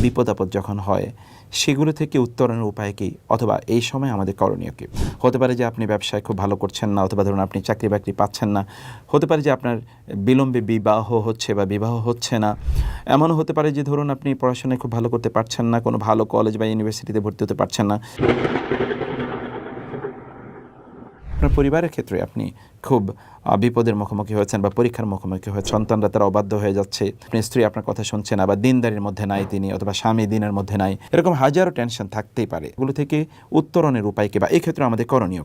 বিপদ আপদ যখন হয় সেগুলো থেকে উত্তরণের উপায় কী, অথবা এই সময় আমাদের করণীয় কী? হতে পারে যে আপনি ব্যবসায় খুব ভালো করছেন না, অথবা ধরুন আপনি চাকরি বাকরি পাচ্ছেন না। হতে পারে যে আপনার বিলম্বে বিবাহ হচ্ছে বা বিবাহ হচ্ছে না। এমনও হতে পারে যে ধরুন আপনি পড়াশোনায় খুব ভালো করতে পারছেন না, কোনো ভালো কলেজ বা ইউনিভার্সিটিতে ভর্তি হতে পারছেন না। আপনার পরিবারের ক্ষেত্রে আপনি খুব বিপদের মুখোমুখি হয়েছেন বা পরীক্ষার মুখোমুখি হয়েছেন, সন্তানরা তারা অবাধ্য হয়ে যাচ্ছে, আপনার স্ত্রী আপনার কথা শুনছে না, বা দিনদারির মধ্যে নাই তিনি, অথবা স্বামী দিনের মধ্যে নাই, এরকম হাজারো টেনশন থাকতেই পারে। এগুলো থেকে উত্তরণের উপায় কী, বা এই ক্ষেত্রে আমাদের করণীয়?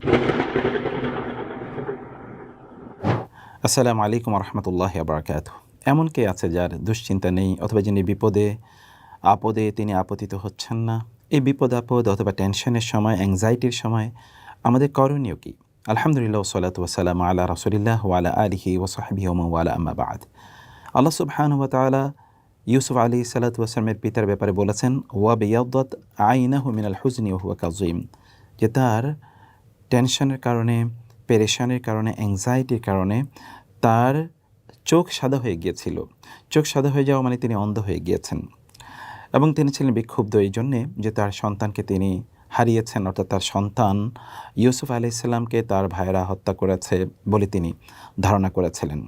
আসসালামু আলাইকুম রহমতুল্লাহি ওয়া বারাকাতুহু। এমন কে আছে যার দুশ্চিন্তা নেই, অথবা যিনি বিপদে আপদে তিনি আপতিত হচ্ছেন না? এই বিপদ আপদ অথবা টেনশনের সময়, অ্যাংজাইটির সময় আমাদের করণীয় কী? আলহামদুলিল্লাহ ওয়াসসালাতু ওয়াসসালামু আলা রাসূলিল্লাহ ওয়া আলা আলিহি ওয়া সাহবিহি ওয়া মান ওয়ালা, আম্মা বা'দ। আল্লাহ সুবহানাহু ওয়া তাআলা ইউসুফ আলাইহিস সালাতু ওয়াসসালামের পিতার ব্যাপারে বলেছেন, ওয়া বিয়াদ্দাত আইনাহু মিনাল হুজনি ওয়া হুয়া কাযীম, যে তার টেনশনের কারণে, পেরেশানির কারণে, অ্যাংজাইটির কারণে তার চোখ সাদা হয়ে গিয়েছিল। চোখ সাদা হয়ে যাওয়া মানে তিনি অন্ধ হয়ে গিয়েছেন, এবং তিনি ছিলেন বিক্ষুব্ধ এই জন্যে যে তার সন্তানকে তিনি হারিয়েছেন, অর্থাৎ তার সন্তান ইউসুফ আলাইহিস সালামকে তার ভাইয়েরা হত্যা করেছে বলে তিনি ধারণা করেছিলেন।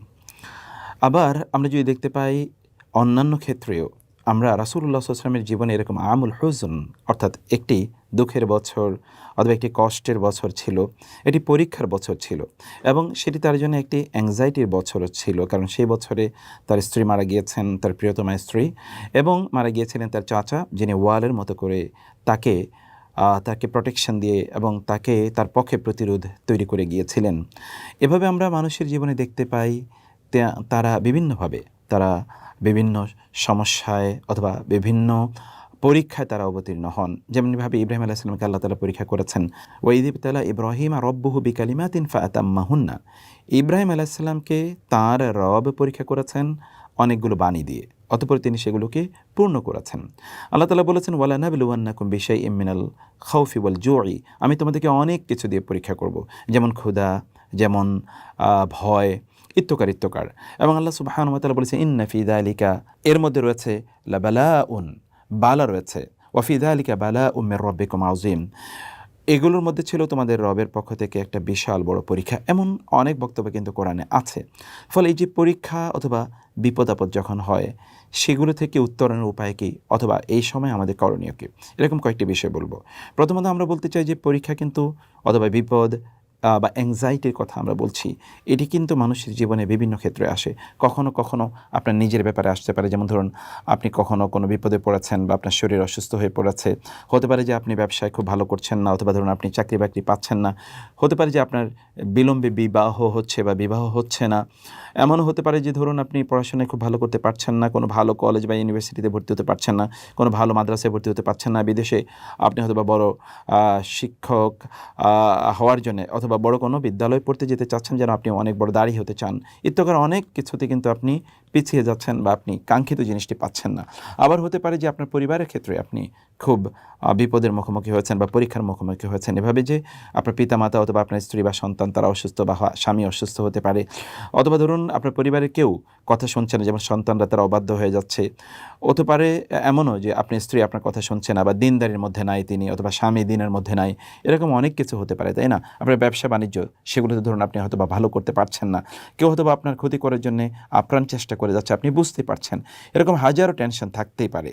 আবার আমরা যদি দেখতে পাই অন্যান্য ক্ষেত্রেও, আমরা রাসূলুল্লাহ সাল্লাল্লাহু আলাইহি ওয়াসাল্লামের জীবনে এরকম আমুল হুজন, অর্থাৎ একটি দুঃখের বছর অথবা একটি কষ্টের বছর ছিল, এটি পরীক্ষার বছর ছিল, এবং সেটি তার জন্য একটি অ্যাংজাইটির বছরও ছিল। কারণ সেই বছরে তার স্ত্রী মারা গিয়েছেন, তার প্রিয়তমা স্ত্রী, এবং মারা গিয়েছিলেন তার চাচা, যিনি ওয়ালের মতো করে তাকে প্রোটেকশন দিয়ে এবং তাকে তার পক্ষে প্রতিরোধ তৈরি করে গিয়েছিলেন। এভাবে আমরা মানুষের জীবনে দেখতে পাই তারা বিভিন্নভাবে বিভিন্ন সমস্যায় অথবা বিভিন্ন পরীক্ষায় তারা অবতীর্ণ হন। যেমনিভাবে ইব্রাহিম আলাইহিস সালামকে আল্লাহ তাআলা পরীক্ষা করেছেন, ওয়া ইয ইবতালা ইব্রাহিমা রাব্বুহু বিকালিমাতিন ফাআতাম্মাহুন্না। ইব্রাহিম আলাইহিস সালামকে তাঁর রব পরীক্ষা করেছেন অনেকগুলো বাণী দিয়ে, অতঃপর তিনি সেগুলোকে পূর্ণ করেছেন। আল্লাহ তাআলা বলেছেন, ওয়ালা নাবলুওয়ান্নাকুম বিশাইইম মিনাল খাউফি ওয়াল জুই, আমি তোমাদেরকে অনেক কিছু দিয়ে পরীক্ষা করব, যেমন ক্ষুধা, যেমন ভয়, ইত্তকার। এবং আল্লাহ সুবহানাহু ওয়া তাআলা বলেছেন, ইন্না ফি যালিকা, এর মধ্যে রয়েছে লাবালাউন, বালা রয়েছে, ওয়া ফি যালিকা বালাউম মির রাব্বিকুম আযীম, এগুলোর মধ্যে ছিল তোমাদের রবের পক্ষ থেকে একটা বিশাল বড় পরীক্ষা। এমন অনেক বক্তব্য কিন্তু কোরআনে আছে। ফলে এই যে পরীক্ষা অথবা বিপদ আপদ যখন হয় সেগুলো থেকে উত্তরণের উপায় কী, অথবা এই সময় আমাদের করণীয় কী, এরকম কয়েকটি বিষয় বলবো। প্রথমত আমরা বলতে চাই যে পরীক্ষা কিন্তু, অথবা বিপদ বা অ্যাংজাইটির কথা আমরা বলছি, এটি কিন্তু মানুষের জীবনে বিভিন্ন ক্ষেত্রে আসে। কখনো কখনো আপনার নিজের ব্যাপারে আসতে পারে, যেমন ধরুন আপনি কখনো কোনো বিপদে পড়েছেন বা আপনার শরীর অসুস্থ হয়ে পড়েছে। হতে পারে যে আপনি ব্যবসায় খুব ভালো করছেন না, অথবা ধরুন আপনি চাকরি বাকরি পাচ্ছেন না। হতে পারে যে আপনার বিলম্বে বিবাহ হচ্ছে বা বিবাহ হচ্ছে না। এমনও হতে পারে যে ধরুন আপনি পড়াশোনায় খুব ভালো করতে পারছেন না, কোনো ভালো কলেজ বা ইউনিভার্সিটিতে ভর্তি হতে পারছেন না, কোনো ভালো মাদ্রাসায় ভর্তি হতে পারছেন না। বিদেশে আপনি হয়তো বা বড় শিক্ষক হওয়ার জন্যে, অথবা বড় কোনো বিদ্যালয়ে পড়তে যেতে চাচ্ছেন, যেন আপনি অনেক বড় দাঁড়ি হতে চান। ইত্যাকার অনেক কিছুতে কিন্তু আপনি পিছিয়ে যাচ্ছেন বা আপনি কাঙ্ক্ষিত জিনিসটি পাচ্ছেন না। আবার হতে পারে যে আপনার পরিবারের ক্ষেত্রে আপনি খুব বিপদের মুখোমুখি হয়েছেন বা পরীক্ষার মুখোমুখি হয়েছেন, এভাবে যে আপনার পিতামাতা অথবা আপনার স্ত্রী বা সন্তান তারা অসুস্থ, বা স্বামী অসুস্থ হতে পারে, অথবা ধরুন আপনার পরিবারের কেউ কথা শুনছে না, যেমন সন্তানরা তারা অবাধ্য হয়ে যাচ্ছে। হতে পারে এমনও যে আপনার স্ত্রী আপনার কথা শুনছে না, বা দিনদারির মধ্যে নাই তিনি, অথবা স্বামী দিনের মধ্যে নাই, এরকম অনেক কিছু হতে পারে, তাই না? আপনার ব্যবসা বাণিজ্য, সেগুলোতে ধরুন আপনি হয়তো বা ভালো করতে পারছেন না, কেউ হয়তো বা আপনার ক্ষতি করার জন্য আপ্রাণ চেষ্টা করে যাচ্ছে, আপনি বুঝতে পারছেন। এরকম হাজারো টেনশন থাকতেই পারে।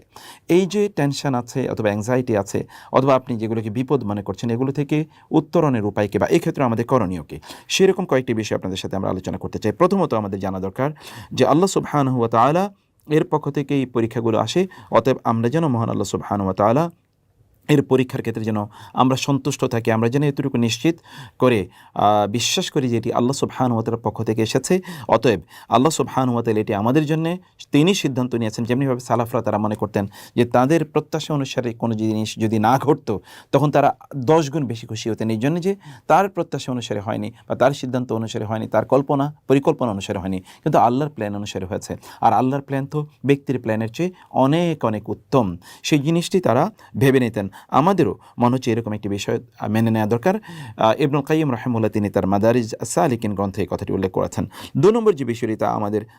এই যে টেনশন আছে অথবা অ্যাংজাইটি আছে, অথবা আপনি যেগুলোকে বিপদ মনে করছেন, এগুলো থেকে উত্তরণের উপায় কী, বা এই ক্ষেত্রে আমাদের করণীয় কী, সেরকম কয়েকটি বিষয় আপনাদের সাথে আমরা আলোচনা করতে চাই। প্রথমত আমাদের জানা দরকার যে আল্লাহ সুবহানাহু ওয়া তাআলা এর পক্ষ থেকে এই পরীক্ষাগুলো আসে, অতএব আমরা যেন মহান আল্লাহ সুবহানাহু ওয়া তাআলা এর পরীক্ষার ক্ষেত্রে যেন আমরা সন্তুষ্ট থাকি, আমরা যেন এতটুকু নিশ্চিত করে বিশ্বাস করি যে এটি আল্লাহ সুবহানাহু ওয়া তাআলার পক্ষ থেকে এসেছে। অতএব আল্লাহ সুবহানাহু ওয়া তাআলা এটি আমাদের জন্য তিনি সিদ্ধান্ত নিয়েছেন। যেমনিভাবে সালাফরা তারা মনে করতেন যে তাদের প্রত্যাশা অনুসারে কোনো জিনিস যদি না ঘটতো, তখন তারা 10 গুণ বেশি খুশি হতেন, এই জন্য যে তার প্রত্যাশা অনুসারে হয়নি, বা তার সিদ্ধান্ত অনুসারে হয়নি, তার পরিকল্পনা অনুসারে হয়নি, কিন্তু আল্লাহর প্ল্যান অনুসারে হয়েছে। আর আল্লাহর প্ল্যান তো ব্যক্তির প্ল্যানের চেয়ে অনেক অনেক উত্তম, সেই জিনিসটি তারা ভেবে নিতেন। আমাদেরও মনে হচ্ছে এরকম একটি বিষয় মেনে নেওয়া দরকার। ইবনুল কাইয়্যিম রাহিমাহুল্লাহ তিনি তার মাদারিজ সালিকিন গ্রন্থে এই কথাটি উল্লেখ করেছেন। 2 নম্বর যে বিষয়টি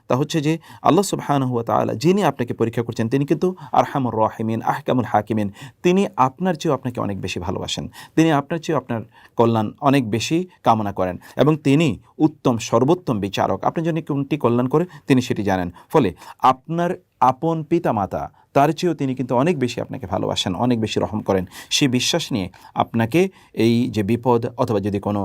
তা হচ্ছে যে আল্লাহ সুবহানাহু ওয়া তাআলা যিনি আপনাকে পরীক্ষা করছেন তিনি কিন্তু আরহামুর রাহিমিন, আহকামুল হাকিমিন। তিনি আপনার চেয়েও আপনাকে অনেক বেশি ভালোবাসেন, তিনি আপনার চেয়েও আপনার কল্যাণ অনেক বেশি কামনা করেন এবং তিনি উত্তম সর্বোত্তম বিচারক। আপনি যদি কোনটি কল্যাণ করে তিনি সেটি জানেন। ফলে আপনার আপন পিতামাতা তার চেয়েও তিনি কিন্তু অনেক বেশি আপনাকে ভালোবাসেন, অনেক বেশি রহম করেন। সেই বিশ্বাস নিয়ে আপনাকে এই যে বিপদ অথবা যদি কোনো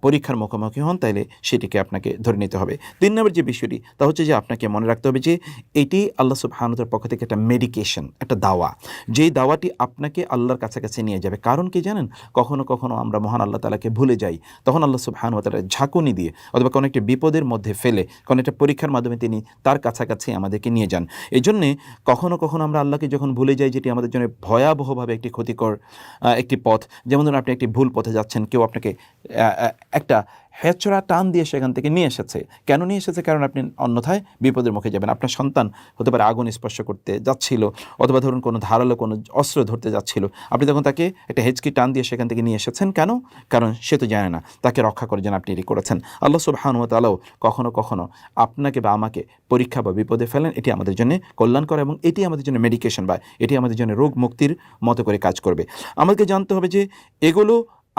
পরীক্ষার মুখোমুখি হন তাহলে সেটিকে আপনাকে ধরে নিতে হবে। 3 নম্বর যে বিষয়টি তা হচ্ছে যে আপনাকে মনে রাখতে হবে যে এটি আল্লাহ সুবহানাহু ওয়া তাআলার পক্ষ থেকে একটা মেডিকেশন, একটা দাওয়া, যেই দাওয়াটি আপনাকে আল্লাহর কাছাকাছি নিয়ে যাবে। কারণ কি জানেন, কখনো কখনো আমরা মহান আল্লাহ তাআলাকে ভুলে যাই, তখন আল্লাহ সুবহানাহু ওয়া তাআলা ঝাঁকুনি দিয়ে অথবা কোনো একটা বিপদের মধ্যে ফেলে কোনো একটা পরীক্ষার মাধ্যমে তিনি তার কাছাকাছি আমাদেরকে নিয়ে যান। এই জন্যে কখনো কখনো আমরা আল্লাহকে যখন ভুলে যাই, যেটি আমাদের জন্য ভয়াবহভাবে একটি ক্ষতিকর একটি পথ। যেমন ধরুন আপনি একটি ভুল পথে যাচ্ছেন, কেউ আপনাকে একটা হেঁচড়া টান দিয়ে সেখান থেকে নিয়ে এসেছে। কেন নিয়ে এসেছে? কারণ আপনি অন্যথায় বিপদের মুখে যাবেন। আপনার সন্তান হতে পারে আগুন স্পর্শ করতে যাচ্ছিল অথবা ধরুন কোনো ধারালো কোনো অস্ত্র ধরতে যাচ্ছিল, আপনি তখন তাকে একটা হেঁচকি টান দিয়ে সেখান থেকে নিয়ে এসেছেন। কেন? কারণ সে তো জানে না, তাকে রক্ষা করার জন্য আপনি এটি করেছেন। আল্লাহ সুবহানাহু ওয়া তাআলাও কখনো কখনো আপনাকে বা আমাকে পরীক্ষা বা বিপদে ফেলেন, এটি আমাদের জন্য কল্যাণকর এবং এটি আমাদের জন্য মেডিকেশন বা এটি আমাদের জন্য রোগ মুক্তির মতো করে কাজ করবে। আমাদেরকে জানতে হবে যে এগুলো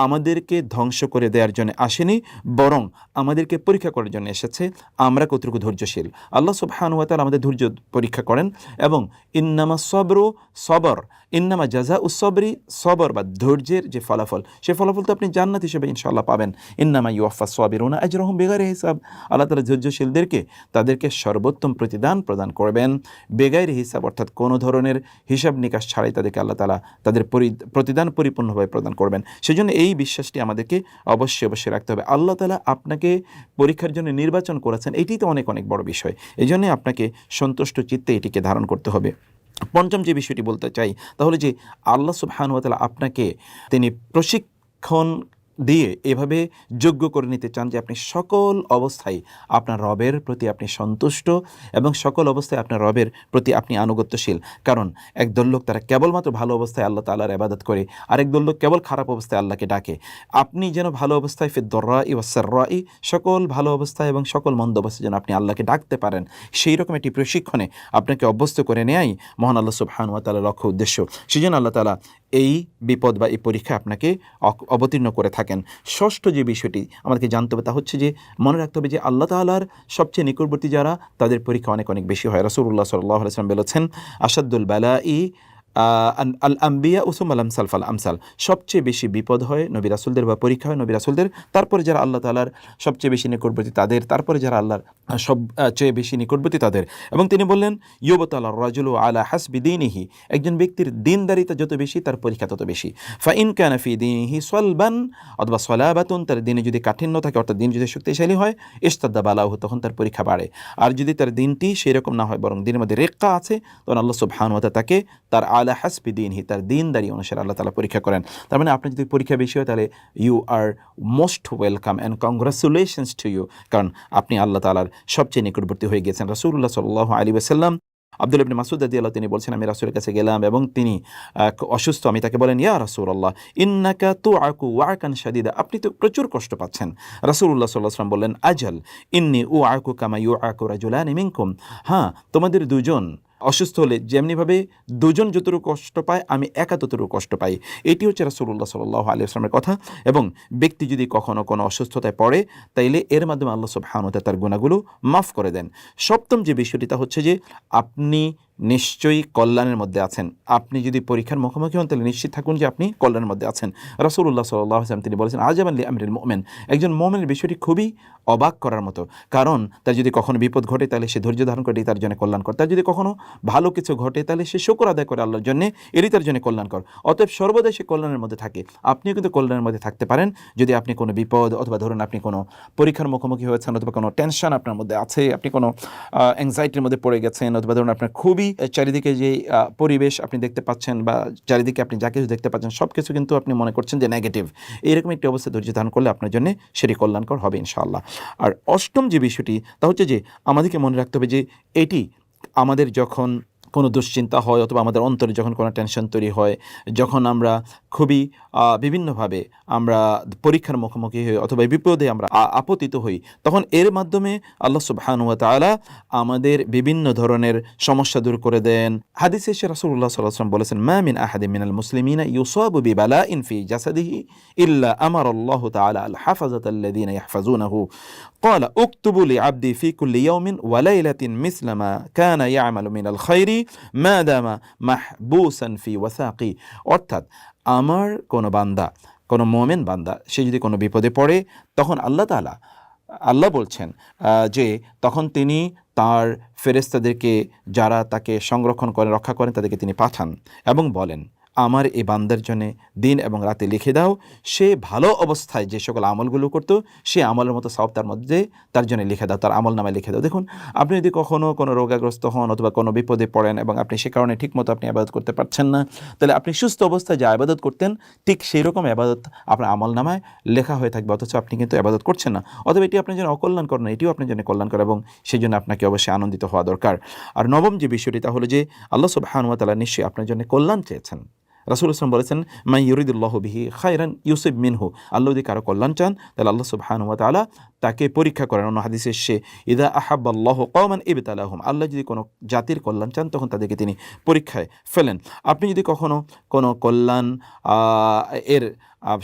আমাদেরকে ধ্বংস করে দেওয়ার জন্য আসেনি, বরং আমাদেরকে পরীক্ষা করার জন্য এসেছে আমরা কতটুকু ধৈর্যশীল। আল্লাহ সুবহানাহু ওয়া তাআলা আমাদের ধৈর্য পরীক্ষা করেন এবং ইন্নামা সবরু সবর, ইন্নামা জাযাউস সবরি সবর, বা ধৈর্যের যে ফলাফল, সে ফলাফল তো আপনি জান্নাত হিসেবে ইনশাআল্লাহ পাবেন। ইন্নামা ইউওয়াফাস সাবিরুনা আজরাহুম বিগাইরি হিসাব। আল্লাহ তাআলা ধৈর্যশীলদেরকে তাদেরকে সর্বোত্তম প্রতিদান প্রদান করবেন বেগাইরি হিসাব, অর্থাৎ কোনো ধরনের হিসাব নিকাশ ছাড়াই তাদেরকে আল্লাহ তাআলা তাদের প্রতিদান পরিপূর্ণভাবে প্রদান করবেন। সেজন্য এই বিশ্বাসটি আমাদেরকে অবশ্যই অবশ্যই রাখতে হবে। আল্লাহ তাআলা আপনাকে পরীক্ষার জন্য নির্বাচন করেছেন, এটি তো অনেক অনেক বড় বিষয়। এই জন্যে আপনাকে সন্তুষ্ট চিত্তে এটিকে ধারণ করতে হবে। পঞ্চম যে বিষয়টি বলতে চাই তাহলে যে আল্লাহ সুবহানাহু ওয়া তাআলা আপনাকে তিনি প্রশিক্ষণ দিয়ে এভাবে যোগ্য করে নিতে চান যে আপনি সকল অবস্থায় আপনার রবের প্রতি আপনি সন্তুষ্ট এবং সকল অবস্থায় আপনার রবের প্রতি আপনি আনুগত্যশীল। কারণ একদল লোক তারা কেবলমাত্র ভালো অবস্থায় আল্লাহ তাআলার ইবাদত করে, আরেকদল লোক কেবল খারাপ অবস্থায় আল্লাহকে ডাকে। আপনি যেন ভালো অবস্থায় ফিদ-দররাই ওয়াস-সাররাই, সকল ভালো অবস্থায় এবং সকল মন্দ অবস্থায় যেন আপনি আল্লাহকে ডাকতে পারেন, সেই রকম একটি প্রশিক্ষণে আপনাকে অভ্যস্ত করে নেয়াই মহান আল্লাহ সুবহানাহু ওয়া তাআলার লক্ষ্য উদ্দেশ্য। সেজন্য আল্লাহ তাআলা এই বিপদ বা এই পরীক্ষা আপনাকে অবতীর্ণ করে থাকেন। ষষ্ঠ যে বিষয়টি আমাদেরকে জানতে হবে তা হচ্ছে যে মনে রাখতে হবে যে আল্লাহ তাআলার সবচেয়ে নিকটবর্তী যারা, তাদের পরীক্ষা অনেক অনেক বেশি হয়। রাসূলুল্লাহ সাল্লাল্লাহু আলাইহি ওয়াসাল্লাম বলেছেন, আশাদ্দুল বালাই আল আম্বিয়া উসুমাল আমসাল ফাল আমসাল। সবচেয়ে বেশি বিপদ হয় নবী রাসূলদের বা পরীক্ষা হয় নবী রাসূলদের, তারপরে যারা আল্লাহ তাআলার সবচেয়ে বেশি নিকটবর্তী তাদের, তারপরে যারা আল্লাহর সবচেয়ে বেশি নিকটবর্তী তাদের। এবং তিনি বললেন, ইউবতালার রাজুলু আলা হাসবি দীনিহি, একজন ব্যক্তির দিনদারিতা যত বেশি তার পরীক্ষা তত বেশি। ফা ইন কানা ফি দীনিহি সলবান অথবা সলাবাতুন, তার দিনে যদি কাঠিন্য থাকে অর্থাৎ দিন যদি শক্তিশালী হয়, ইশতাদ্দা বালাহু, তখন তার পরীক্ষা বাড়ে। আর যদি তার দিনটি সেই রকম না হয় বরং দিনের মধ্যে রেক্কা আছে, তখন আল্লাহ সুবহানাহু ওয়া তাআলা তাকে তার আলা হাসবি দীনহি, তার দিনদারি অনুসারে আল্লাহ তাআলা পরীক্ষা করেন। তার মানে আপনার যদি পরীক্ষা বেশি হয় তাহলে you are most welcome and congratulations to you, কারণ আপনি আল্লাহ তাআলার সবচেয়ে নিকটবর্তী হয়ে গেছেন। রাসূলুল্লাহ সাল্লাল্লাহু আলাইহি ওয়াসাল্লাম আব্দুল্লাহ ইবনে মাসউদ রাদিয়াল্লাহু তিনি বলছেন, আমি রাসূলের কাছে গেলাম এবং তিনি অসুস্থ। আমি তাকে বলেন, ইয়া রাসূলুল্লাহ ইন্নাকা তুআকু ওয়াকান শাদীদা, আপনি তো প্রচুর কষ্ট পাচ্ছেন। রাসূলুল্লাহ সাল্লাল্লাহু আলাইহি ওয়াসাল্লাম বললেন, আজাল ইন্নী উআকু কামা ইউআকু রাজুলানি মিনকুম, হ্যাঁ তোমাদের দুজন অসুস্থ হলে যেমনিভাবে দুজন যতটুকু কষ্ট পায় আমি একা ততটুকু কষ্ট পাই। এটি হচ্ছে রাসূলুল্লাহ সাল্লাল্লাহু আলাইহি ওয়াসাল্লামের কথা। এবং ব্যক্তি যদি কখনো কোনো অসুস্থতায় পড়ে তাইলে এর মাধ্যমে আল্লাহ সুবহানাহু ওয়া তাআলা তার গুনাহগুলো মাফ করে দেন। সপ্তম যে বিষয়টিটা হচ্ছে যে আপনি নিশ্চয়ই কল্যাণের মধ্যে আছেন। আপনি যদি পরীক্ষার মুখোমুখি হন তাহলে নিশ্চিত থাকুন যে আপনি কল্যাণের মধ্যে আছেন। রাসূলুল্লাহ সাল্লাল্লাহু আলাইহি ওয়াসাল্লাম তিনি বলেছেন, আজাবান লি আমরিল মুমিন, একজন মুমিনের বিষয়টি খুবই অবাক করার মতো। কারণ তার যদি কখনো বিপদ ঘটে তাহলে সে ধৈর্য ধারণ করে, তার জন্য কল্যাণকর। তার যদি কখনো ভালো কিছু ঘটে তাহলে সে শুকর আদায় করে আল্লাহর জন্য, এরই তার জন্য কল্যাণকর। অতএব সর্বদাই সে কল্যাণের মধ্যে থাকে। আপনিও কিন্তু কল্যাণের মধ্যে থাকতে পারেন যদি আপনি কোনো বিপদ অথবা ধরুন আপনি কোনো পরীক্ষার মুখোমুখি হয়েছেন অথবা কোনো টেনশন আপনার মধ্যে আছে, আপনি কোনো অ্যাংজাইটির মধ্যে পড়ে গেছেন, অথবা ধরুন আপনার খুবই চারিদিকে যে পরিবেশ আপনি দেখতে পাচ্ছেন বা চারিদিকে আপনি যা কিছু দেখতে পাচ্ছেন সব কিছু কিন্তু আপনি মনে করছেন যে নেগেটিভ, এইরকম একটি অবস্থা ধৈর্য ধারণ করলে আপনার জন্য সেটি কল্যাণকর হবে ইনশাআল্লাহ। আর অষ্টম যে বিষয়টি তা হচ্ছে যে আমাদেরকে মনে রাখতে হবে যে এটি আমাদের যখন কোনো দুশ্চিন্তা হয় অথবা আমাদের অন্তরে যখন কোনো টেনশন তৈরি হয়, যখন আমরা খুবই বিভিন্নভাবে আমরা পরীক্ষার মুখোমুখি হই অথবা বিপদে আমরা আপতিত হই, তখন এর মাধ্যমে আল্লাহ সুবহানাহু ওয়া তাআলা আমাদের বিভিন্ন ধরনের সমস্যা দূর করে দেন। হাদিসে এসে রাসূলুল্লাহ সাল্লাল্লাহু আলাইহি ওয়াসাল্লাম বলেছেন, মা মিন আহাদিন মিনাল মুসলিমিনা ইউসাবু বিবালাইন ফি জাসাদিহি ইল্লা আমারাল্লাহু তাআলা আল হাফাযাতাল্লাযীনা ইয়াহফাযুনাহু ক্বালা উকতুবু লিআবদি ফি কুল্লি ইয়াওমিন ওয়া লাইলাতিন মিসলা মা কানা ইয়ামালু মিনাল খায়রি মা দামা মাহবুসান ফি ওয়াসাকি। অর্থাৎ আমার কোনো বান্দা, কোনো মুমিন বান্দা, সে যদি কোনো বিপদে পড়ে, তখন আল্লাহ বলছেন যে তখন তিনি তার ফেরেশতাদেরকে, যারা তাকে সংরক্ষণ করেন, রক্ষা করেন, তাদেরকে তিনি পাঠান এবং বলেন, আমার এই বান্দার জন্যে দিন এবং রাতে লিখে দাও, সে ভালো অবস্থায় যে সকল আমলগুলো করতো সে আমলের মতো সওয়াব তার মধ্যে তার জন্য লিখে দাও, তার আমল নামায় লিখে দাও। দেখুন, আপনি যদি কখনও কোনো রোগাগ্রস্ত হন অথবা কোনো বিপদে পড়েন এবং আপনি সে কারণে ঠিকমতো আপনি ইবাদত করতে পারছেন না, তাহলে আপনি সুস্থ অবস্থায় যে ইবাদত করতেন ঠিক সেই রকম ইবাদত আপনার আমল নামায় লেখা হয়ে থাকবে, অথচ আপনি কিন্তু ইবাদত করছেন না। অথবা এটি আপনার জন্য অকল্যাণকর না, এটিও আপনার জন্য কল্যাণকর, এবং সেই জন্য আপনাকে অবশ্যই আনন্দিত হওয়া দরকার। আর নবম যে বিষয়টি, তা হলো যে আল্লাহ সুবহানাহু ওয়া তাআলা নিশ্চয়ই আপনার জন্য কল্যাণ চেয়েছেন। রাসূলুল্লাহ সাল্লাল্লাহু আলাইহি ওয়াসাল্লাম বলেছেন, মাই ইউরিদুল্লাহু বিহি খায়রান ইউসিব মিনহু, আল্লাহ যদি কারো কল্যাণ চান তাহলে আল্লাহ সুবহানাহু ওয়া তাআলা তাকে পরীক্ষা করেন। অন্য হাদিসে এসেছে, ইযা আহাব্বাল্লাহু কওমান ইবতালাহুম, আল্লাহ যদি কোনো জাতির কল্যাণ চান তখন তাদেরকে তিনি পরীক্ষায় ফেলেন। আপনি যদি কখনো কোনো কল্যাণ এর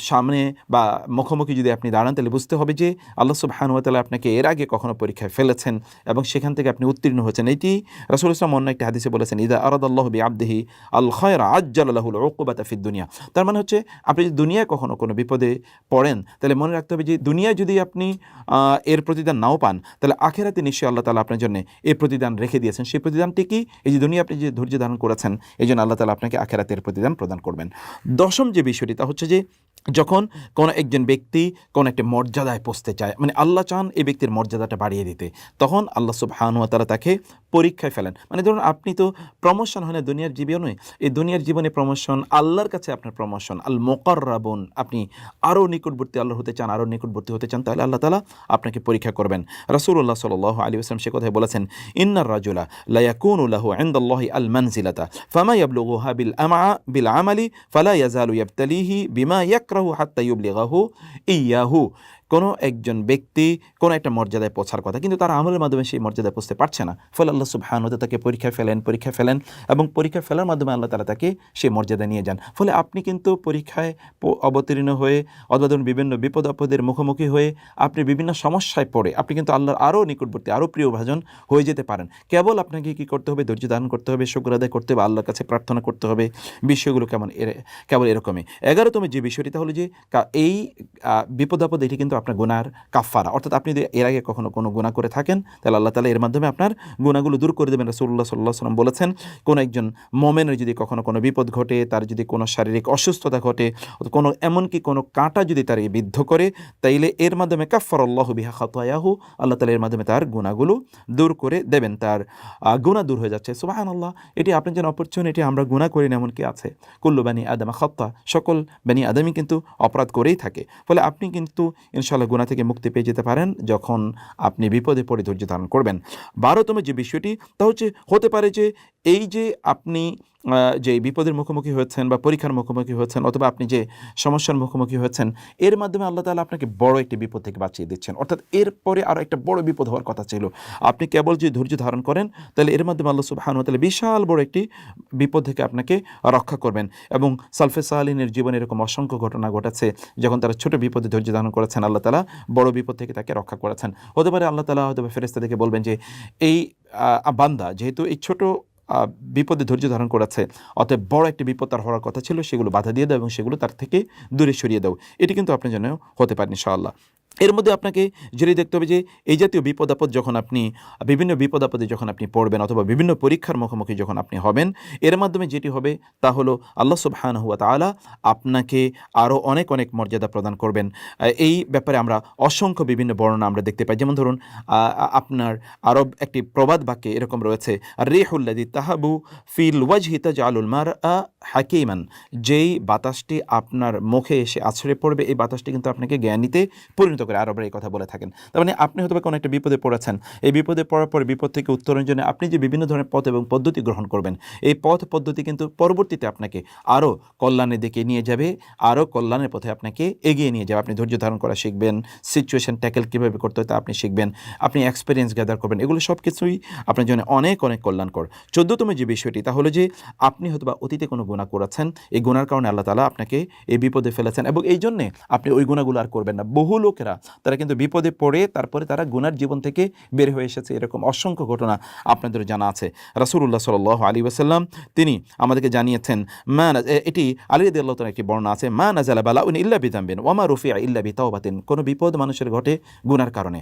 সামনে বা মুখোমুখি যদি আপনি দাঁড়ান, তাহলে বুঝতে হবে যে আল্লাহ সুবহানাহু ওয়া তাআলা আপনাকে এর আগে কখনো পরীক্ষায় ফেলেছেন এবং সেখান থেকে আপনি উত্তীর্ণ হয়েছেন। এটি রাসূলুল্লাহ সাল্লাল্লাহু আলাইহি ওয়াসাল্লাম অন্য একটি হাদিসে বলেছেন, ইযা আরাদাল্লাহু বিআবদিহি আল খায়রা আজ্জালা লাহুল উকুবাতা ফিদ দুনিয়া। তার মানে হচ্ছে, আপনি যদি দুনিয়ায় কখনো কোনো বিপদে পড়েন, তাহলে মনে রাখতে হবে যে দুনিয়ায় যদি আপনি এর প্রতিদান নাও পান, তাহলে আখিরাতে নিশ্চয়ই আল্লাহ তাআলা আপনার জন্য এই প্রতিদান রেখে দিয়েছেন। সেই প্রতিদানটি কি? এই যে দুনিয়া আপনি যে ধৈর্য ধারণ করেছেন, এই জন্য আল্লাহ তাআলা আপনাকে আখিরাতের প্রতিদান প্রদান করবেন। দশম যে বিষয়টি, তা হচ্ছে যে যখন কোনো একজন ব্যক্তি কোনো একটা মর্যাদায় পৌঁছতে চায়, মানে আল্লাহ চান এই ব্যক্তির মর্যাদাটা বাড়িয়ে দিতে, তখন আল্লাহ সুবহানাহু ওয়া তাআলা তাকে পরীক্ষায় ফেলেন। মানে ধরুন, আপনি তো প্রমোশন হয় না দুনিয়ার জীবনে, এই দুনিয়ার জীবনে প্রমোশন, আল্লাহর কাছে আপনার প্রমোশন, আল মুকাররাবুন, আপনি আরও নিকটবর্তী আল্লাহর হতে চান, আরও নিকটবর্তী হতে চান, তাহলে আল্লাহ তাআলা আপনাকে পরীক্ষা করবেন। রাসূলুল্লাহ সাল্লাল্লাহু আলাইহি ওয়াসাল্লাম সে কথাই বলেছেন, ইন্নার রাজুলা লা ইয়াকুনু লাহু ইনদাল্লাহি আল মানজিলাতা ফামা ইয়াবলুগুহা বিল আমালি ফালা ইয়াজালু ইয়াবতালিহি বিমা ইয়াকরাহু হাত্তা ইউবলিগাহু ইয়াহু। কোনো একজন ব্যক্তি কোনো একটা মর্যাদায় পৌঁছার কথা, কিন্তু তার আমলের মাধ্যমে সেই মর্যাদায় পৌঁছতে পারছে না, ফলে আল্লাহ সুবহানাহু ওয়া তাআলা তাকে পরীক্ষা ফেলেন এবং পরীক্ষা ফেলার মাধ্যমে আল্লাহ তাআলা তাকে সেই মর্যাদা নিয়ে যান। ফলে আপনি কিন্তু পরীক্ষায় অবতীর্ণ হয়ে অথবা ধরুন বিভিন্ন বিপদ আপদের মুখোমুখি হয়ে আপনি বিভিন্ন সমস্যায় পড়ে আপনি কিন্তু আল্লাহর আরও নিকটবর্তী, আরও প্রিয়ভাজন হয়ে যেতে পারেন। কেবল আপনাকে কী করতে হবে? ধৈর্য ধারণ করতে হবে, শুকর আদায় করতে হবে, আল্লাহর কাছে প্রার্থনা করতে হবে। বিষয়গুলো কেবল এরকমই। 11তম যে বিষয়টি, তাহলে যে এই বিপদ আপদ, এটি কিন্তু আপনার গুনার কাফারা। অর্থাৎ আপনি যদি এর আগে কখনো কোনো গুনাহ করে থাকেন, তাহলে আল্লাহ তাআলা এর মাধ্যমে আপনার গুনাহগুলো দূর করে দেবেন। রাসূলুল্লাহ সাল্লাল্লাহু আলাইহি ওয়াসাল্লাম বলেছেন, কোনো একজন মুমিনের যদি কখনো কোনো বিপদ ঘটে, তার যদি কোনো শারীরিক অসুস্থতা ঘটে, কোনো এমনকি কোনো কাঁটা যদি তার বিদ্ধ করে, তাইলে এর মাধ্যমে কাফফারাল্লাহু বিহা খাতায়াহু, আল্লাহ তাআলা এর মাধ্যমে তার গুনাহগুলো দূর করে দেবেন, তার গুনাহ দূর হয়ে যাচ্ছে। সুবহানাল্লাহ, এটি আপনার জন্য অপরচুনিটি। আমরা গুনাহ করি না এমন কি আছে? কুল্লু বানি আদম খাত্তা, সকল বানি আদমই কিন্তু অপরাধ করেই থাকে। ফলে আপনি কিন্তু ইনশাআল্লাহ গুনাহ থেকে মুক্তি পেয়ে যেতে পারেন যখন আপনি বিপদে পড়ে ধৈর্য ধারণ করবেন। 12তম যে বিষয়টি, তা হচ্ছে, হতে পারে যে এই যে আপনি যে বিপদের মুখোমুখি হয়েছেন বা পরীক্ষার মুখোমুখি হয়েছেন অথবা আপনি যে সমস্যার মুখোমুখি হয়েছেন, এর মাধ্যমে আল্লাহ তাআলা আপনাকে বড় একটি বিপদ থেকে বাঁচিয়ে দিচ্ছেন। অর্থাৎ এরপরে আরও একটা বড় বিপদ হওয়ার কথা ছিল, আপনি কেবল যদি ধৈর্য ধারণ করেন, তাহলে এর মাধ্যমে আল্লাহ সুবহানাহু ওয়া তাআলা বিশাল বড় একটি বিপদ থেকে আপনাকে রক্ষা করবেন। এবং সালফে সালিহিনের জীবনে এরকম অসংখ্য ঘটনা ঘটেছে, যখন তারা ছোট বিপদে ধৈর্য ধারণ করেছেন, আল্লাহ তাআলা বড় বিপদ থেকে তাকে রক্ষা করেছেন। হতে পারে আল্লাহ তাআলা হয়তো ফেরেশতাদেরকে বলবেন যে, এই বান্দা যেহেতু এই ছোট বিপদে ধৈর্য ধারণ করেছে, অতএব বড় একটি বিপদ তার হওয়ার কথা ছিল, সেগুলো বাধা দিয়ে দাও এবং সেগুলো তার থেকে দূরে সরিয়ে দাও। এটি কিন্তু আপনার জন্য হতে পারে ইনশাআল্লাহ। এর মধ্যে আপনাকে যেটি দেখতে হবে যে এই জাতীয় বিপদ আপদ যখন আপনি বিভিন্ন বিপদ আপদে যখন আপনি পড়বেন অথবা বিভিন্ন পরীক্ষার মুখোমুখি যখন আপনি হবেন, এর মাধ্যমে যেটি হবে তা হলো আল্লাহ সুবহানাহু ওয়া তাআলা আপনাকে আরও অনেক অনেক মর্যাদা প্রদান করবেন। এই ব্যাপারে আমরা অসংখ্য বিভিন্ন বর্ণনা আমরা দেখতে পাই। যেমন ধরুন, আপনার আরব একটি প্রবাদ বাক্যে এরকম রয়েছে, রিহুল্লাযী তাহাবু ফিল ওয়াজহি তাজআলুল মারআ হাকিমান, যেই বাতাসটি আপনার মুখে এসে আছড়ে পড়বে, এই বাতাসটি কিন্তু আপনাকে জ্ঞানীতে পরিণত করে আরবরা এই কথা বলে থাকেন। তার মানে আপনি হয়তো কোনো একটা বিপদে পড়েছেন, এই বিপদে পড়ার পর বিপদ থেকে উত্তরণের জন্য আপনি যে বিভিন্ন ধরনের পথ এবং পদ্ধতি গ্রহণ করবেন, এই পথ পদ্ধতি কিন্তু পরবর্তীতে আপনাকে আরও কল্যাণের দিকে নিয়ে যাবে, আরও কল্যাণের পথে আপনাকে এগিয়ে নিয়ে যাবে। আপনি ধৈর্য ধারণ করা শিখবেন, সিচুয়েশন ট্যাকেল কীভাবে করতে হয় তা আপনি শিখবেন, আপনি এক্সপিরিয়েন্স গ্যাদার করবেন। এগুলো সব কিছুই আপনার জন্য অনেক অনেক কল্যাণকর। 14তম যে বিষয়টি তা হলো যে আপনি হয়তো বা অতীতে কোনো গুনাহ করেছেন, এই গুনার কারণে আল্লাহ তাআলা আপনাকে এই বিপদে ফেলেছেন এবং এই জন্যে আপনি ওই গুনাহগুলো আর করবেন না। বহু লোকেরা তারা কিন্তু বিপদে পড়ে তারপরে তারা গুনার জীবন থেকে বের হয়ে এসেছে, এরকম অসংখ্য ঘটনা আপনাদের জানা আছে। রাসূলুল্লাহ সাল্লাল্লাহু আলাইহি ওয়াসাল্লাম তিনি আমাদেরকে জানিয়েছেন, এটি আলী রাদিয়াল্লাহু তাআলার একটি বর্ণনা আছে, মা নাযালা বালাউন ইল্লা বিযামবিন ওয়া মা রুফিআ ইল্লা বিতাওবাতিন। কোনো বিপদ মানুষের ঘটে গুনার কারণে,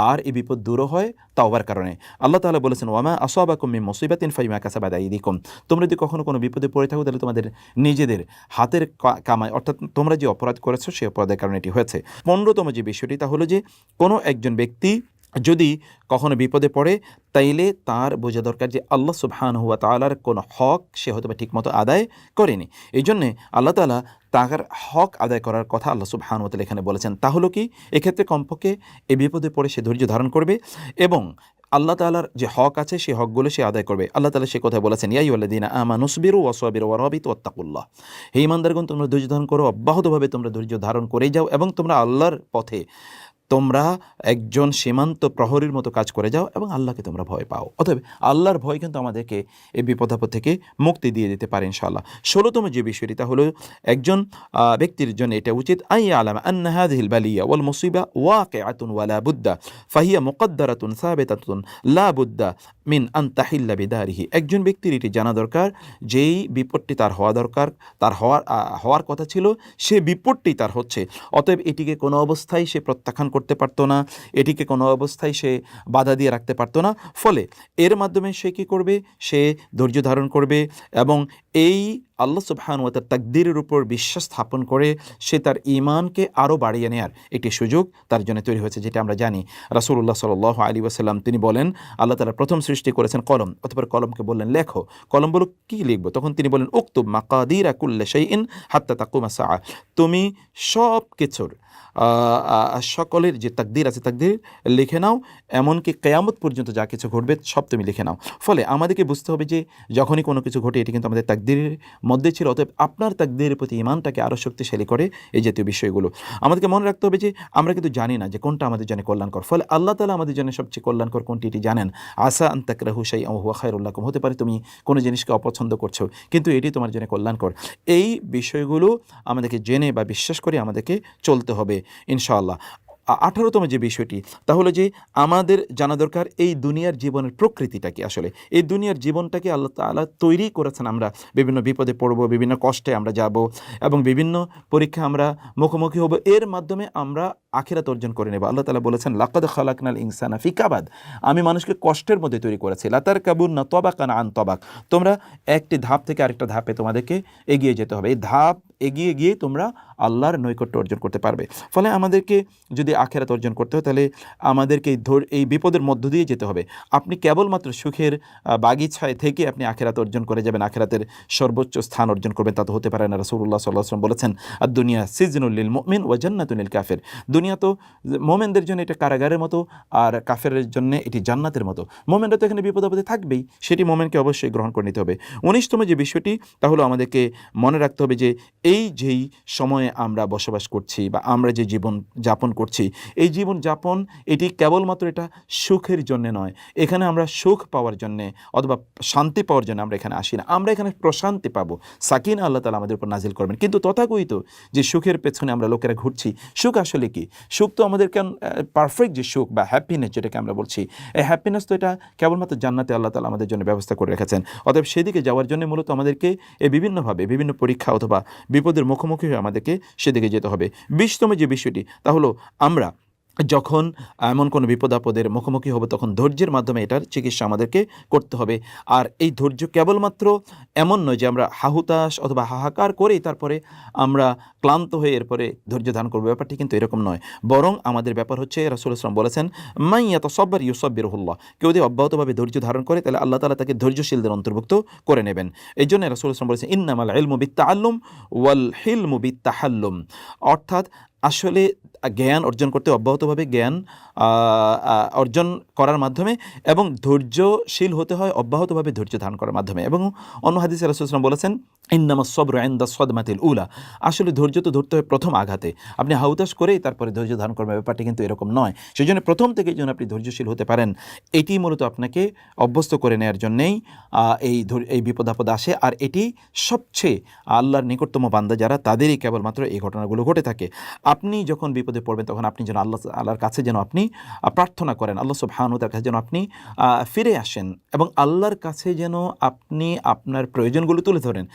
আর এই বিপদ দূরও হয় তাওবার কারণে। আল্লাহ তাআলা বলেছেন, ওয়া মা আসাবাকুম মিন মুসিবাতিন ফাবিমা কাসাবাত আইদিকুম। তোমরা যদি কখনো কোনো বিপদে পড়ে থাকো তাহলে তোমাদের নিজেদের হাতের কামাই, অর্থাৎ তোমরা যে অপরাধ করেছো সেই অপরাধের কারণে এটি হয়েছে। 15তম যে বিষয়টি তা হলো যে কোনো একজন ব্যক্তি যদি কখনো বিপদে পড়ে তাইলে তার বোঝা দরকার যে আল্লাহ সুবহানাহু ওয়া তাআলার কোনো হক সে হয়তো বা ঠিকমতো আদায় করেনি। এই জন্যে আল্লাহ তাআলা তার হক আদায় করার কথা আল্লাহ সুবহানাহু ওয়া তাআলা এখানে বলেছেন। তা হলো কি, এক্ষেত্রে কমপক্ষে এই বিপদে পড়ে সে ধৈর্য ধারণ করবে এবং আল্লাহ তাআলার যে হক আছে সেই হকগুলো সে আদায় করবে। আল্লাহ তাআলা সে কথা বলেছেন, ইয়া আইয়ুহাল্লাযীনা আমানু সবিরু ওয়াসাবিরু ওয়ারাবিতু ওয়াত্তাকুল্লাহ। হে ঈমানদারগণ, তোমরা ধৈর্য ধারণ করো, অব্যাহতভাবে তোমরা ধৈর্য ধারণ করেই যাও এবং তোমরা আল্লাহর পথে তোমরা একজন সীমান্ত প্রহরীর মতো কাজ করে যাও এবং আল্লাহকে তোমরা ভয় পাও। অতএব আল্লাহর ভয় কিন্তু আমাদেরকে এই বিপদাপদ থেকে মুক্তি দিয়ে দিতে পারে ইনশাআল্লাহ। 16তম যে বিষয়টি তা হলো একজন ব্যক্তির জন্য এটা উচিত, আই আলামা আন্না হাযিহিল বালিয়া ওয়াল মুসিবা ওয়াকিআতুন ওয়া লা বুদ্দা ফাহিয়া মুকদ্দারাতুন সাবিতাতুন লা বুদ্দা মিন আন তাহিল্লা বিদারিহি। একজন ব্যক্তির এটি জানা দরকার, যেই বিপদটি তার হওয়া দরকার, তার হওয়ার কথা ছিল, সে বিপদটি তার হচ্ছে। অতএব এটিকে কোনো অবস্থায় সে প্রত্যাখ্যান করতে পারতো না, এটিকে কোনো অবস্থায় সে বাধা দিয়ে রাখতে পারতো না। ফলে এর মাধ্যমে সে কী করবে, সে ধৈর্য ধারণ করবে এবং এই আল্লাহ সুবহানাহু ওয়া তাআলার তাকদীরের উপর বিশ্বাস স্থাপন করে সে তার ঈমানকে আরও বাড়িয়ে নেয়ার একটি সুযোগ তার জন্য তৈরি হয়েছে। যেটা আমরা জানি, রাসূলুল্লাহ সাল্লাল্লাহু আলাইহি ওয়াসাল্লাম তিনি বলেন, আল্লাহ তাআলা প্রথম সৃষ্টি করেছেন কলম, অতঃপর কলমকে বললেন লেখো। কলম বলল, কী লিখবো? তখন তিনি বলেন, উকতুব মাকাদিরা কুল্লি শাইইন হাত্তা তাকুমা সাআ। তুমি সব কিছুর সকলের যে তাকদীর আছে তাকদীর লিখে নাও, এমনকি কিয়ামত পর্যন্ত যা কিছু ঘটবে সব তুমি লিখে নাও। ফলে আমাদেরকে বুঝতে হবে যে যখনই কোনো কিছু ঘটে এটি কিন্তু আমাদের তাকদীরের মধ্যে ছিল। অতএব আপনার তাকদীরের প্রতি ঈমানটাকে আরও শক্তিশালী করে এই জাতীয় বিষয়গুলো। আমাদেরকে মনে রাখতে হবে যে আমরা কিন্তু জানি না যে কোনটা আমাদের জন্য কল্যাণকর। ফলে আল্লাহ তাআলা আমাদের জন্য সবচেয়ে কল্যাণকর কোনটি এটি জানেন। আসা আন তাকরাহু শাইআন ওয়া হুয়া খায়রুল লাকুম। হতে পারে তুমি কোনো জিনিসকে অপছন্দ করছো, কিন্তু এটি তোমার জন্য কল্যাণকর। এই বিষয়গুলো আমাদেরকে জেনে বা বিশ্বাস করে আমাদেরকে চলতে হবে ইনশাআল্লাহ। 18তম যে বিষয়টি তাহলে যে আমাদের জানা দরকার এই দুনিয়ার জীবনের প্রকৃতিটা কি। আসলে এই দুনিয়ার জীবনটাকে আল্লাহ তাআলা তৈরি করেছেন, আমরা বিভিন্ন বিপদে পড়ব, বিভিন্ন কষ্টে আমরা যাব এবং বিভিন্ন পরীক্ষা আমরা মুখোমুখি হব, এর মাধ্যমে আমরা আখিরাত অর্জন করে নেব। আল্লাহ তাআলা বলেছেন, লাকাদ খালাকনাল ইনসানা ফি কাবাদ। আমি মানুষকে কষ্টের মধ্যে তৈরি করেছি। লাতারকাবুন্না তাবাকান আন তাবাক। তোমরা একটি ধাপ থেকে আরেকটা ধাপে তোমাদেরকে এগিয়ে যেতে হবে। এই ধাপ এগিয়ে গিয়ে তোমরা আল্লাহর নৈকট্য অর্জন করতে পারবে। ফলে আমাদেরকে যদি আখিরাত অর্জন করতে হয় তাহলে আমাদেরকে এই বিপদের মধ্য দিয়ে যেতে হবে। আপনি কেবলমাত্র সুখের বাগিচায় থেকে আপনি আখিরাত অর্জন করে যাবেন, আখিরাতের সর্বোচ্চ স্থান অর্জন করবেন, তা তো হতে পারে না। রাসূলুল্লাহ সাল্লাল্লাহু আলাইহি ওয়াসাল্লাম বলেছেন, আর দুনিয়া সিজনুল লিল মুমিন ওয়া জান্নাতুল লিল কাফির। দুনিয়া তো মোমেনদের জন্য এটা কারাগারের মতো, আর কাফেরের জন্য এটি জান্নাতের মতো। মোমেনরা তো এখানে বিপদ আপদে থাকবেই, সেটি মোমেনকে অবশ্যই গ্রহণ করে নিতে হবে। 19তম যে বিষয়টি তাহলে আমাদেরকে মনে রাখতে হবে যে এই যেই সময়ে আমরা বসবাস করছি বা আমরা যে জীবন যাপন করছি, এই জীবন যাপন এটি কেবলমাত্র এটা সুখের জন্য নয়। এখানে আমরা সুখ পাওয়ার জন্যে অথবা শান্তি পাওয়ার জন্য আমরা এখানে আসি না। আমরা এখানে প্রশান্তি পাবো, সাকিনা আল্লাহ তাআলা আমাদের উপর নাজিল করবেন। কিন্তু তথাকথিত যে সুখের পেছনে আমরা লোকেরা ঘুরছি, সুখ আসলে কি? সুখ তো আমাদের পারফেক্ট যে সুখ বা হ্যাপিনেস যেটাকে আমরা বলছি, এই হ্যাপিনেস তো এটা কেবলমাত্র জান্নাতে আল্লাহ তাআলা আমাদের জন্য ব্যবস্থা করে রেখেছেন। অতএব সেদিকে যাওয়ার জন্য মূলত আমাদেরকে এই বিভিন্নভাবে বিভিন্ন পরীক্ষা অথবা বিপদের মুখোমুখি হয়ে আমাদেরকে সেদিকে যেতে হবে। 20তম যে বিষয়টি তা হলো আমরা যখন এমন কোনো বিপদ আপদের মুখোমুখি হবে তখন ধৈর্যের মাধ্যমে এটার চিকিৎসা আমাদেরকে করতে হবে। আর এই ধৈর্য কেবলমাত্র এমন নয় যে আমরা হাহুতাশ অথবা হাহাকার করেই তারপরে আমরা ক্লান্ত হয়ে এরপরে ধৈর্য ধারণ করবো, ব্যাপারটি কিন্তু এরকম নয়। বরং আমাদের ব্যাপার হচ্ছে, রাসূলুল্লাহ সাল্লাল্লাহু আলাইহি ওয়াসাল্লাম বলেছেন, মান ইয়াতাসাব্বার ইউসাব্বিরুহুল্লাহ। কেউ যদি অব্যাহতভাবে ধৈর্য ধারণ করে তাহলে আল্লাহ তাআলা তাকে ধৈর্যশীলদের অন্তর্ভুক্ত করে নেবেন। এই জন্য রাসূলুল্লাহ সাল্লাল্লাহু আলাইহি ওয়াসাল্লাম বলেছেন, ইন্নামাল ইলমু বিত্তাআল্লুম ওয়াল হিলমু বিত্তাহাল্লুম। অর্থাৎ আসলে জ্ঞান অর্জন করতে অব্যাহতভাবে জ্ঞান অর্জন করার মাধ্যমে, এবং ধৈর্যশীল হতে হয় অব্যাহতভাবে ধৈর্য ধারণ করার মাধ্যমে। এবং অন্য হাদিসে রাসূলুল্লাহ সাল্লাল্লাহু আলাইহি ওয়াসাল্লাম বলেছেন, ইন্নামাস সাবরু ইনদা সাদমাতিল উলা। আসলে ধৈর্য তো ধরতে হয় প্রথম আঘাতে। আপনি হাউতাশ করেই তারপরে ধৈর্য ধারণ করবেন, ব্যাপারটি কিন্তু এরকম নয়। সেই জন্য প্রথম থেকেই যেন আপনি ধৈর্যশীল হতে পারেন, এটি মূলত আপনাকে অভ্যস্ত করে নেওয়ার জন্যেই এই বিপদ আপদ আসে। আর এটি সবচেয়ে আল্লাহর নিকটতম বান্দা যারা, তাদেরই কেবলমাত্র এই ঘটনাগুলো ঘটে থাকে। আপনি যখন বিপদে পড়বেন তখন আপনি যেন আল্লাহর কাছে যেন আপনি প্রার্থনা করেন, আল্লাহ সুবহানাহু ওয়া তাআলার কাছে যেন আপনি ফিরে আসেন, এবং আল্লাহর কাছে যেন আপনি আপনার প্রয়োজনগুলো তুলে ধরেন।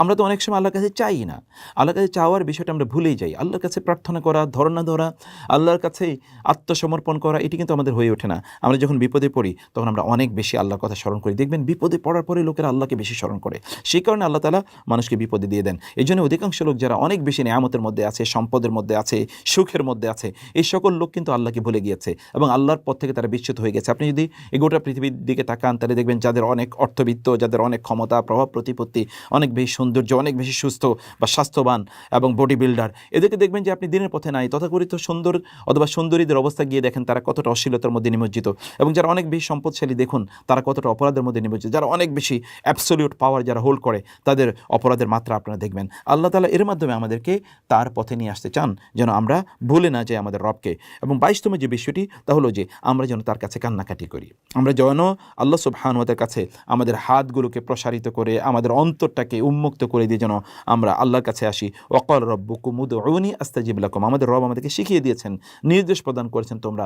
আমরা তো অনেক সময় আল্লাহর কাছে চাই না, আল্লাহর কাছে চাওয়ার বিষয়টা আমরা ভুলেই যাই। আল্লাহর কাছে প্রার্থনা করা, ধরনা ধরা, আল্লাহর কাছে আত্মসমর্পণ করা, এটি কিন্তু আমাদের হয়ে ওঠে না। আমরা যখন বিপদে পড়ি তখন আমরা অনেক বেশি আল্লাহর কথা স্মরণ করি। দেখবেন বিপদে পড়ার পরে লোকেরা আল্লাহকে বেশি স্মরণ করে, সেই কারণে আল্লাহ তাআলা মানুষকে বিপদে দিয়ে দেন। এই জন্য অধিকাংশ লোক যারা অনেক বেশি নেয়ামতের মধ্যে আছে, সম্পদের মধ্যে আছে, সুখের মধ্যে আছে, এই সকল লোক কিন্তু আল্লাহকে ভুলে গিয়েছে এবং আল্লাহর পথ থেকে তারা বিচ্যুত হয়ে গেছে। আপনি যদি এই গোটা পৃথিবীর দিকে তাকান তাহলে দেখবেন যাদের অনেক অর্থবিত্ত, যাদের অনেক ক্ষমতা, প্রভাব প্রতিপত্তি, অনেক বেশি সৌন্দর্য, অনেক বেশি সুস্থ বা স্বাস্থ্যবান এবং বডি বিল্ডার, এদেরকে দেখবেন যে আপনি দিনের পথে নাই। তথাকথিত সুন্দর অথবা সুন্দরীদের অবস্থা গিয়ে দেখেন তারা কতটা অশ্লীলতার মধ্যে নিমজ্জিত, এবং যারা অনেক বেশি সম্পদশালী দেখুন তারা কতটা অপরাধের মধ্যে নিমজ্জিত। যারা অনেক বেশি অ্যাবসলিউট পাওয়ার যারা হোল্ড করে তাদের অপরাধের মাত্রা আপনারা দেখবেন। আল্লাহ তাআলা এর মাধ্যমে আমাদেরকে তার পথে নিয়ে আসতে চান, যেন আমরা ভুলে না যাই আমাদের রবকে। এবং 22তম যে বিষয়টি তা হলো যে আমরা যেন তার কাছে কান্নাকাটি করি। আমরা যেন আল্লাহ সুবহানাহু ওয়া তাআলার কাছে আমাদের হাতগুলোকে প্রসারিত করে, আমাদের অন্তরটাকে উন্মুক্ত করে দিয়ে যেন আমরা আল্লাহর কাছে আসি। ওয়াকাল রব্বুকুম উদউনি আস্তাজিব লাকুম। আমাদের রব আমাদেরকে শিখিয়ে দিয়েছেন, নির্দেশ প্রদান করেছেন, তোমরা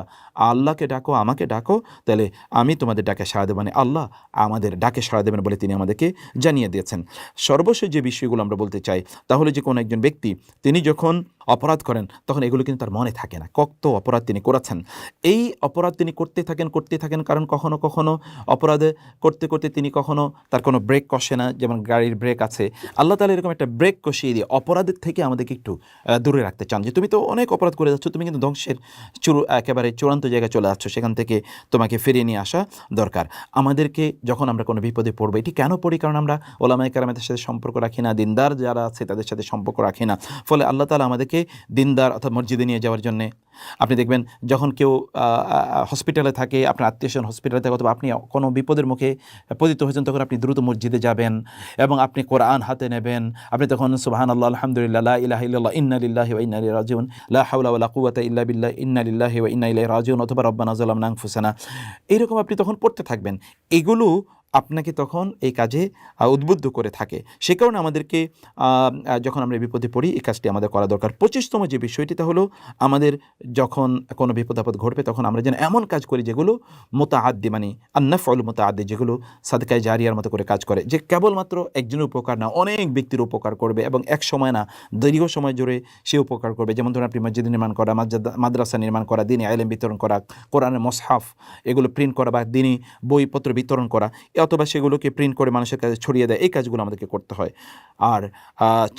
আল্লাহকে ডাকো, আমাকে ডাকো, তাহলে আমি তোমাদের ডাকে সাড়া দেব। মানে আল্লাহ আমাদের ডাকে সাড়া দেবেন বলে তিনি আমাদেরকে জানিয়ে দিয়েছেন। সর্বশেষ যে বিষয়গুলো আমরা বলতে চাই তাহলে যে কোনো একজন ব্যক্তি তিনি যখন অপরাধ করেন তখন এগুলো কিন্তু তার মনে থাকে না কত অপরাধ তিনি করেছেন। এই অপরাধ তিনি করতে থাকেন, কারণ কখনো কখনো অপরাধে করতে করতে তিনি কখনো তার কোনো ব্রেক কষে না, যেমন গাড়ির ব্রেক আছে। আল্লাহ তাআলা এরকম একটা ব্রেক কষিয়ে দিয়ে অপরাধের থেকে আমাদেরকে একটু দূরে রাখতে চান, যে তুমি তো অনেক অপরাধ করে যাচ্ছ, তুমি কিন্তু ধ্বংসের একেবারে চূড়ান্ত জায়গায় চলে যাচ্ছ, সেখান থেকে তোমাকে ফিরিয়ে নিয়ে আসা দরকার। আমাদেরকে যখন আমরা কোনো বিপদে পড়বো, এটি কেন পড়ি? কারণ আমরা ওলামায়ে কেরামের সাথে সম্পর্ক রাখি না, দিনদার যারা আছে তাদের সাথে সম্পর্ক রাখি না। ফলে আল্লাহ তাআলা আমাদেরকে দিনদার অর্থাৎ মসজিদে নিয়ে যাওয়ার জন্যে, আপনি দেখবেন যখন কেউ হসপিটালে থাকে, আপনার আত্মীয়স্বজন হসপিটালে থাকে, অথবা আপনি কোনো বিপদের মুখে পতিত হয়েছেন, তখন আপনি দ্রুত মসজিদে যাবেন এবং আপনি কোরআন হাতে নেবেন। আপনি তখন সুবহানাল্লাহ, আলহামদুলিল্লাহ, লা ইলাহা ইল্লাল্লাহ, ইন্না লিল্লাহি ওয়া ইন্না ইলাইহি রাজিউন, লা হাওলা ওয়ালা কুওয়াতা ইল্লা বিল্লাহ, ইন্না লিল্লাহি ওয়া ইন্না ইলাইহি রাজিউন, অথবা রব্বানা যালামনা আনফুসানা, এইরকম আপনি তখন পড়তে থাকবেন। এগুলো আপনাকে তখন এই কাজে উদ্বুদ্ধ করে থাকে। সে কারণে আমাদেরকে যখন আমরা বিপদে পড়ি এই কাজটি আমাদের করা দরকার। 25তম যে বিষয়টি তা হলো আমাদের যখন কোনো বিপদ আপদ ঘটবে তখন আমরা যেন এমন কাজ করি যেগুলো মুতাআদ্দি, মানে আন-নাফউল মুতাআদ্দি, যেগুলো সাদকায়ে জারিয়ার মতো করে কাজ করে, যে কেবলমাত্র একজনের উপকার না, অনেক ব্যক্তির উপকার করবে এবং এক সময় না, দীর্ঘ সময় জুড়ে সে উপকার করবে। যেমন ধরুন আপনি মসজিদ নির্মাণ করা, মাদ্রাসা নির্মাণ করা, দ্বীনি ইলম বিতরণ করা, কোরআনের মুসহাফ এগুলো প্রিন্ট করা বা দ্বীনি বইপত্র বিতরণ করা, অথবা সেগুলোকে প্রিন্ট করে মানুষের কাছে ছড়িয়ে দেয়, এই কাজগুলো আমাদেরকে করতে হয়। আর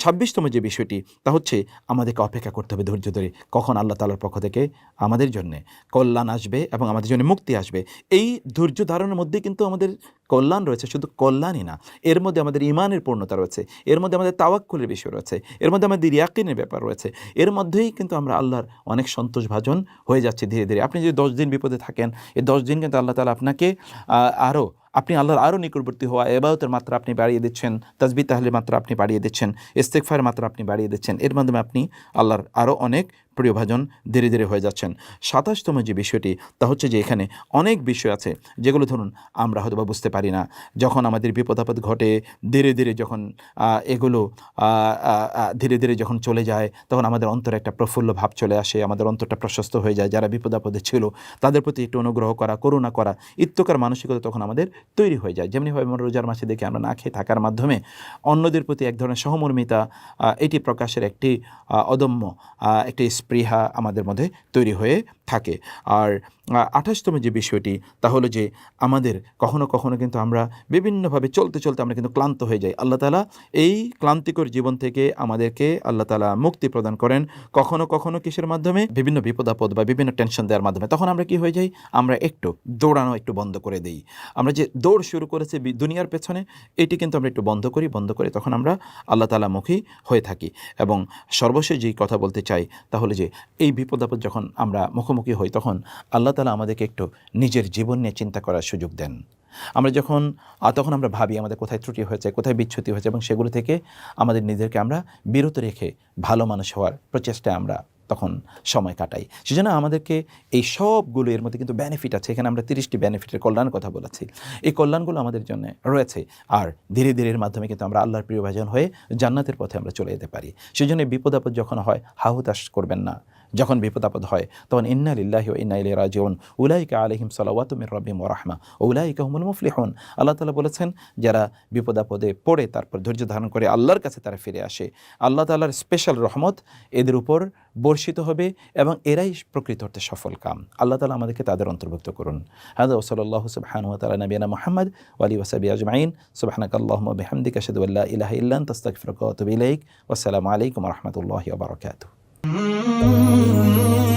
26তম যে বিষয়টি তা হচ্ছে আমাদেরকে অপেক্ষা করতে হবে ধৈর্য ধরে, কখন আল্লাহ তাআলার পক্ষ থেকে আমাদের জন্যে কল্যাণ আসবে এবং আমাদের জন্য মুক্তি আসবে। এই ধৈর্য ধারণের মধ্যেই কিন্তু আমাদের কল্যাণ রয়েছে, শুধু কল্যাণই না, এর মধ্যে আমাদের ঈমানের পূর্ণতা রয়েছে, এর মধ্যে আমাদের তাওয়াক্কুলের বিষয় রয়েছে, এর মধ্যে আমাদের ইয়াকিনের ব্যাপার রয়েছে, এর মধ্যেই কিন্তু আমরা আল্লাহর অনেক সন্তোষভাজন হয়ে যাচ্ছি ধীরে ধীরে। আপনি যদি 10 দিন বিপদে থাকেন, এই 10 দিন কিন্তু আল্লাহ তাআলা আপনাকে আপনি আল্লাহর আরও নিকটবর্তী হওয়া, ইবাদতের মাত্রা আপনি বাড়িয়ে দিচ্ছেন, তাসবিহ তাহলিলের মাত্রা আপনি বাড়িয়ে দিচ্ছেন, ইস্তিগফারের মাত্রা আপনি বাড়িয়ে দিচ্ছেন, এর মাধ্যমে আপনি আল্লাহর আরও অনেক প্রিয়ভাজন ধীরে ধীরে হয়ে যাচ্ছেন। 27তম যে বিষয়টি তা হচ্ছে যে এখানে অনেক বিষয় আছে যেগুলো ধরুন আমরা হয়তো বা বুঝতে পারি না। যখন আমাদের বিপদ আপদ ঘটে, ধীরে ধীরে যখন এগুলো ধীরে ধীরে যখন চলে যায়, তখন আমাদের অন্তরে একটা প্রফুল্ল ভাব চলে আসে, আমাদের অন্তরটা প্রশস্ত হয়ে যায়। যারা বিপদ আপদে ছিল তাদের প্রতি একটু অনুগ্রহ করা, করুণা করা, ইত্তকার মানসিকতা তখন আমাদের তৈরি হয়ে যায়। যেমনিভাবে আমরা রোজার মাসে দেখি আমরা না খেয়ে থাকার মাধ্যমে অন্যদের প্রতি এক ধরনের সহমর্মিতা, এটি প্রকাশের একটি অদম্য একটি স্পৃহা আমাদের মধ্যে তৈরি হয়ে থাকে। আর 28তম যে বিষয়টি তা হলো যে আমাদের কখনো কখনো কিন্তু আমরা বিভিন্নভাবে চলতে চলতে আমরা কিন্তু ক্লান্ত হয়ে যাই। আল্লাহ তাআলা এই ক্লান্তিকর জীবন থেকে আমাদেরকে আল্লাহ তাআলা মুক্তি প্রদান করেন কখনো কখনো কিসের মাধ্যমে? বিভিন্ন বিপদ-আপদ বা বিভিন্ন টেনশন দেওয়ার মাধ্যমে। তখন আমরা কি হয়ে যাই? আমরা একটু দৌড়ানো একটু বন্ধ করে দেই। আমরা যে দৌড় শুরু করেছি দুনিয়ার পেছনে, এটি কিন্তু আমরা একটু বন্ধ করি তখন আমরা আল্লাহ তাআলা মুখী হয়ে থাকি। এবং সর্বশেষ যেই কথা বলতে চাই তা হলো যে এই বিপদ-আপদ যখন আমরা মুখোমুখি হই তখন আল্লাহ তাআলা আমাদেরকে একটু নিজের জীবন নিয়ে চিন্তা করার সুযোগ দেন। আমরা যখন তখন আমরা ভাবি আমাদের কোথায় ত্রুটি হয়েছে, কোথায় বিচ্যুতি হয়েছে এবং সেগুলো থেকে আমাদের নিজেদেরকে আমরা বিরত রেখে ভালো মানুষ হওয়ার প্রচেষ্টায় আমরা তখন সময় কাটাই। সেজন্য আমাদেরকে এই সবগুলো এর মধ্যে কিন্তু বেনিফিট আছে। এখানে আমরা 30টি বেনিফিটের কল্যাণের কথা বলেছি। এই কল্যাণগুলো আমাদের জন্য রয়েছে। আর ধীরে ধীরে এর মাধ্যমে কিন্তু আমরা আল্লাহর প্রিয়ভাজন হয়ে জান্নাতের পথে আমরা চলে যেতে পারি। সেজন্য বিপদ-আপদ যখন হয় হা-হুতাশ করবেন না। যখন বিপদ-আপদ হয় তখন ইন্না লিল্লাহি ওয়া ইন্না ইলাইহি রাজিউন উলাইকা আলাইহিম সালাওয়াতু মির রাব্বিহিম ওয়া রাহমা ওয়া উলাইকা হুমুল মুফলিহুন। আল্লাহ তাআলা বলেছেন যারা বিপদ-আপদে পড়ে তারপর ধৈর্য ধারণ করে আল্লাহর কাছে তারা ফিরে আসে, আল্লাহ তাআলার স্পেশাল রহমত এদের উপর বর্ষিত হবে এবং এরাই প্রকৃত অর্থে সফল কাম। আল্লাহ তাআলা আমাদেরকে তাদের অন্তর্ভুক্ত করুন। হাযা ওয়া সাল্লাল্লাহু সুবহানাহু ওয়া তাআলা নবিয়ানা মুহাম্মদ ওয়া আলিহি ওয়া সাহবিহি আজমাইন। সুবহানাকাল্লাহুম্মা ওয়া বিহামদিকা আশহাদু আল্লা ইলাহা ইল্লা আনতা আস্তাগফিরুকা ওয়া আতুবু ইলাইক। ওয়াসসালামু আলাইকুম ওয়া রাহমাতুল্লাহি ওয়া বারাকাতুহু।